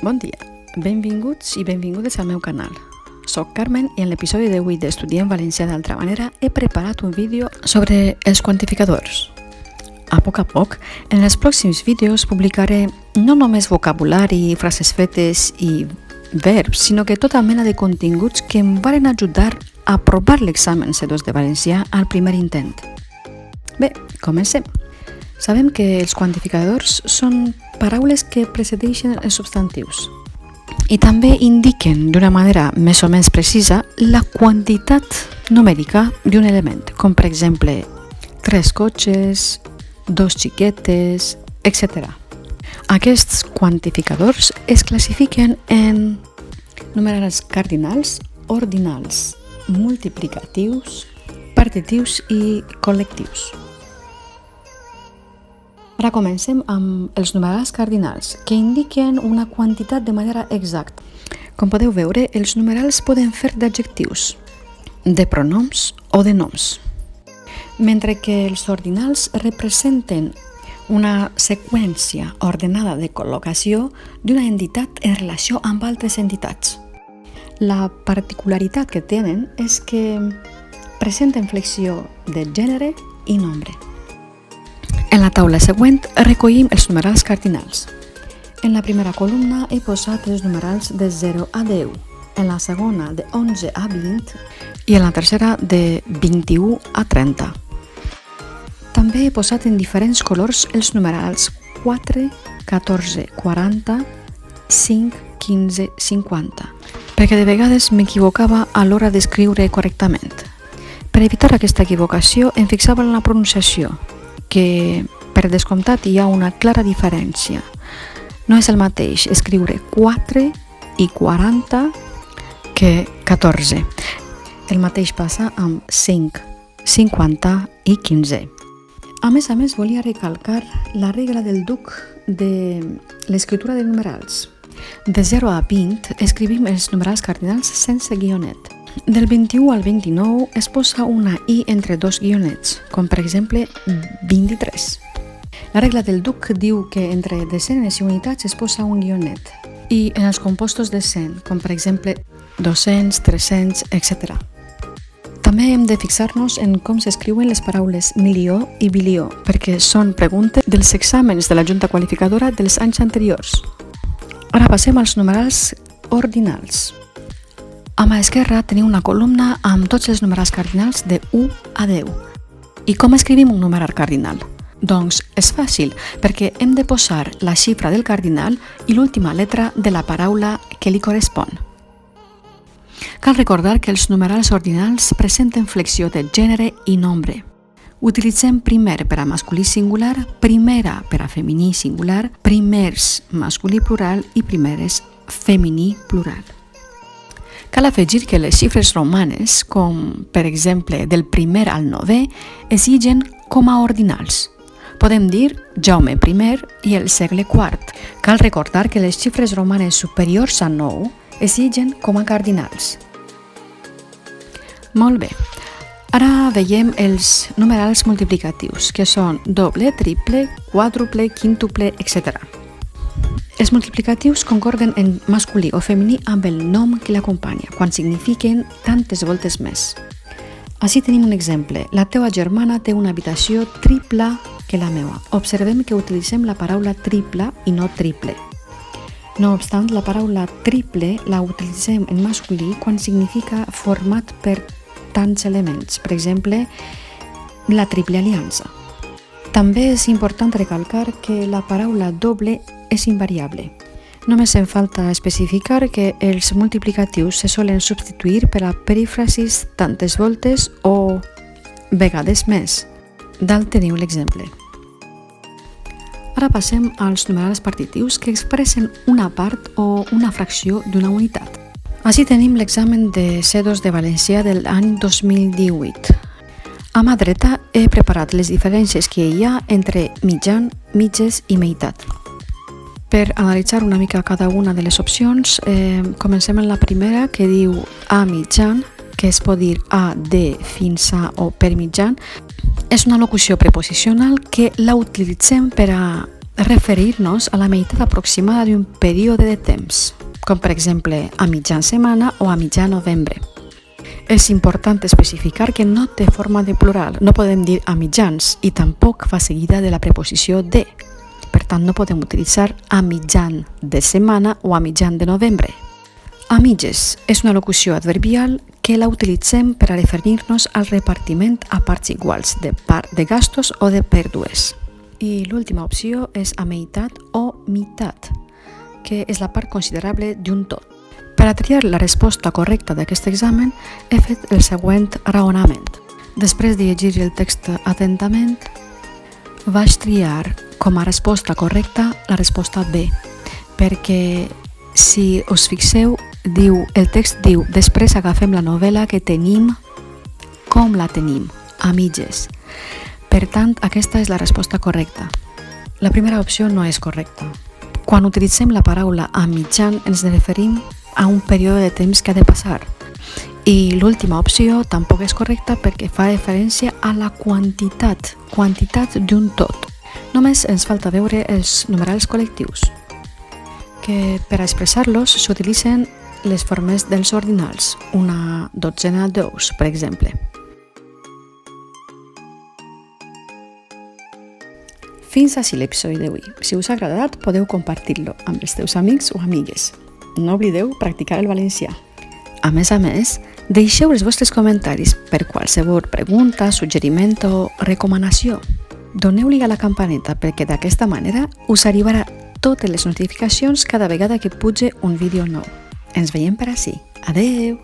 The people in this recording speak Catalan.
Bon dia, benvinguts i benvingudes al meu canal. Soc Carmen i en l'episodi d'avui d'Estudiem Valencià d'altra manera he preparat un vídeo sobre els quantificadors. A poc, en els pròxims vídeos publicaré no només vocabulari, frases fetes i verbs, sinó que tota mena de continguts que em varen ajudar a aprovar l'examen C2 de valencià al primer intent. Bé, comencem. Sabem que els quantificadors són paraules que precedeixen els substantius i també indiquen d'una manera més o menys precisa la quantitat numèrica d'un element, com per exemple 3 cotxes, 2 xiquetes, etc. Aquests quantificadors es classifiquen en numerals cardinals, ordinals, multiplicatius, partitius i col·lectius. Ara comencem amb els numerals cardinals, que indiquen una quantitat de manera exacta. Com podeu veure, els numerals poden fer d'adjectius, de pronoms o de noms, mentre que els ordinals representen una seqüència ordenada de col·locació d'una entitat en relació amb altres entitats. La particularitat que tenen és que presenten flexió de gènere i nombre. En la taula següent recollim els numerals cardinals. En la primera columna he posat els numerals de 0 a 10, en la segona de 11 a 20 i en la tercera de 21 a 30. També he posat en diferents colors els numerals 4, 14, 40, 5, 15, 50, perquè de vegades m'equivocava a l'hora d'escriure correctament. Per evitar aquesta equivocació em fixava en la pronunciació, que per descomptat hi ha una clara diferència. No és el mateix escriure 4 i 40 que 14. El mateix passa amb 5, 50 i 15. A més, volia recalcar la regla del duc de l'escriptura de numerals. De 0 a 20 escrivim els numerals cardinals sense guionet. Del 21 al 29 es posa una i entre dos guionets, com per exemple 23. La regla del duc diu que entre desenes i unitats es posa un guionet, i en els compostos de 100, com per exemple 200, 300, etc. També hem de fixar-nos en com s'escriuen les paraules milió i bilió, perquè són preguntes dels exàmens de la Junta Qualificadora dels anys anteriors. Ara passem als numerals ordinals. A mà esquerra teniu una columna amb tots els numerals cardinals de 1 a 10. I com escrivim un numeral cardinal? Doncs és fàcil, perquè hem de posar la xifra del cardinal i l'última letra de la paraula que li correspon. Cal recordar que els numerals ordinals presenten flexió de gènere i nombre. Utilitzem primer per a masculí singular, primera per a femení singular, primers masculí plural i primeres femení plural. Cal afegir que les xifres romanes, com per exemple del primer al 9è, es lliguen com a ordinals. Podem dir Jaume I i el segle IV. Cal recordar que les xifres romanes superiors a 9 es lliguen com a cardinals. Molt bé. Ara veiem els numerals multiplicatius, que són doble, triple, quàdruple, quíntuple, etc. Els multiplicatius concorden en masculí o femení amb el nom que l'acompanya, quan signifiquen tantes voltes més. Així tenim un exemple. La teva germana té una habitació tripla que la meva. Observem que utilitzem la paraula tripla i no triple. No obstant, la paraula triple la utilitzem en masculí quan significa format per tants elements, per exemple, la triple aliança. També és important recalcar que la paraula doble és invariable. Només em falta especificar que els multiplicatius se solen substituir per a perífrasis tantes voltes o vegades més. Dalt teniu l'exemple. Ara passem als numerals partitius que expressen una part o una fracció d'una unitat. Així tenim l'examen de C2 de valencià de l'any 2018. A mà dreta he preparat les diferències que hi ha entre mitjan, mitges i meitat. Per analitzar una mica cada una de les opcions, comencem en la primera, que diu A mitjan, que es pot dir a, de, fins a o per mitjan. És una locució preposicional que la utilitzem per a referir-nos a la meitat aproximada d'un període de temps, com per exemple a mitjan setmana o a mitjà novembre. És important especificar que no té forma de plural, no podem dir a mitjans i tampoc fa seguida de la preposició de. Per tant, no podem utilitzar a mitjan de setmana o a mitjan de novembre. A mitges és una locució adverbial que la utilitzem per a referir-nos al repartiment a parts iguals de gastos o de pèrdues. I l'última opció és a meitat o mitat, que és la part considerable d'un tot. Per a triar la resposta correcta d'aquest examen, he fet el següent raonament. Després de llegir el text atentament, vaig triar com a resposta correcta la resposta B, perquè si us fixeu, el text diu després agafem la novel·la que tenim, com la tenim, a mitges. Per tant, aquesta és la resposta correcta. La primera opció no és correcta. Quan utilitzem la paraula a mitjan ens referim a un període de temps que ha de passar. I l'última opció tampoc és correcta perquè fa referència a la quantitat d'un tot. Només ens falta veure els numerals col·lectius, que per a expressar-los s'utilitzen les formes dels ordinals, una dotzena d'ous, per exemple. Fins ací l'episodi d'avui. Si us ha agradat, podeu compartir-lo amb els teus amics o amigues. No oblideu practicar el valencià. A més, deixeu els vostres comentaris per qualsevol pregunta, suggeriment o recomanació. Doneu-li a la campaneta perquè d'aquesta manera us arribarà totes les notificacions cada vegada que puge un vídeo nou. Ens veiem per ací. Adeu!